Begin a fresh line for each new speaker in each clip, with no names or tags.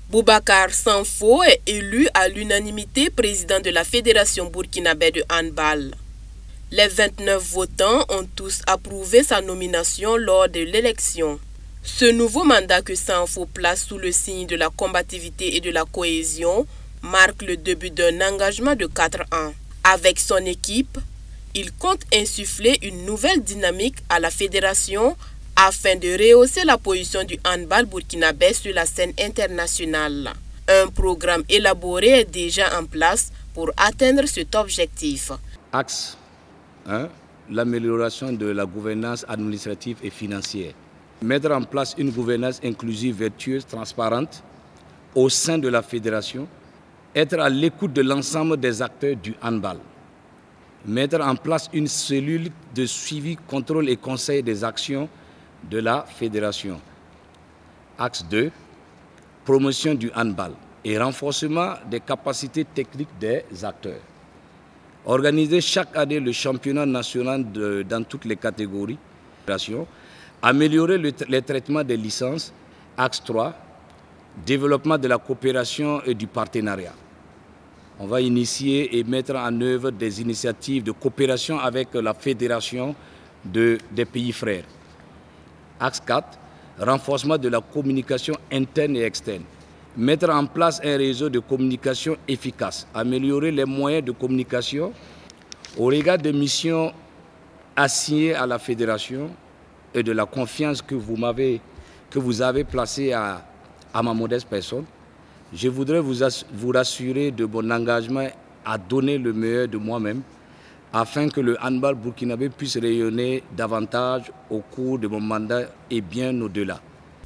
Boubacar Sanfo est élu à l'unanimité président de la Fédération burkinabé de handball. Les 29 votants ont tous approuvé sa nomination lors de l'élection. Ce nouveau mandat que Sanfo place sous le signe de la combativité et de la cohésion marque le début d'un engagement de 4 ans. Avec son équipe, il compte insuffler une nouvelle dynamique à la fédération afin de rehausser la position du handball burkinabé sur la scène internationale. Un programme élaboré est déjà en place pour atteindre cet objectif.
Axe 1. L'amélioration de la gouvernance administrative et financière. Mettre en place une gouvernance inclusive, vertueuse, transparente au sein de la fédération. Être à l'écoute de l'ensemble des acteurs du handball. Mettre en place une cellule de suivi, contrôle et conseil des actions de la fédération. Axe 2. Promotion du handball et renforcement des capacités techniques des acteurs. Organiser chaque année le championnat national dans toutes les catégories. Améliorer les traitements des licences. Axe 3. Développement de la coopération et du partenariat. On va initier et mettre en œuvre des initiatives de coopération avec la fédération des pays frères. Axe 4. Renforcement de la communication interne et externe. Mettre en place un réseau de communication efficace. Améliorer les moyens de communication au regard des missions assignées à la fédération et de la confiance que vous avez placée à ma modeste personne. Je voudrais vous rassurer de mon engagement à donner le meilleur de moi-même afin que le handball burkinabé puisse rayonner davantage au cours de mon mandat et bien au-delà.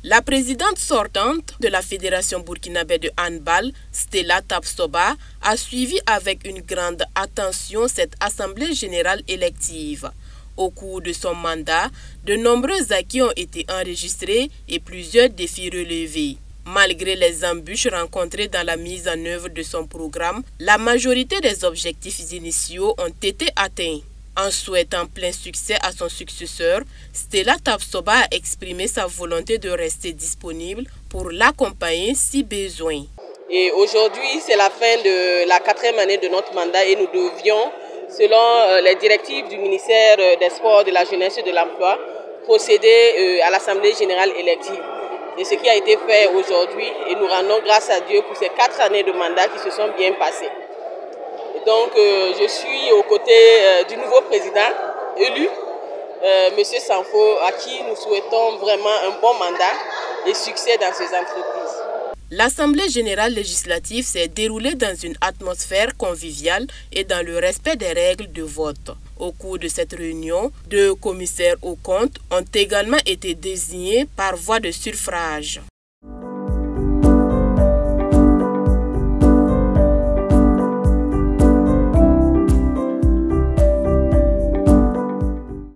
La présidente sortante de la Fédération burkinabé de handball, Stella Tapsoba, a suivi avec une grande attention cette assemblée générale élective. Au cours de son mandat, de nombreux acquis ont été enregistrés et plusieurs défis relevés. Malgré les embûches rencontrées dans la mise en œuvre de son programme, la majorité des objectifs initiaux ont été atteints. En souhaitant plein succès à son successeur, Stella Tapsoba a exprimé sa volonté de rester disponible pour l'accompagner si besoin.
Et aujourd'hui, c'est la fin de la 4e année de notre mandat et nous devions, selon les directives du ministère des Sports, de la Jeunesse et de l'Emploi, procéder à l'Assemblée générale élective. C'est ce qui a été fait aujourd'hui et nous rendons grâce à Dieu pour ces 4 années de mandat qui se sont bien passées. Et donc je suis aux côtés du nouveau président élu, M. Sanfo, à qui nous souhaitons vraiment un bon mandat et succès dans ses entreprises.
L'Assemblée générale législative s'est déroulée dans une atmosphère conviviale et dans le respect des règles de vote. Au cours de cette réunion, 2 commissaires aux comptes ont également été désignés par voie de suffrage.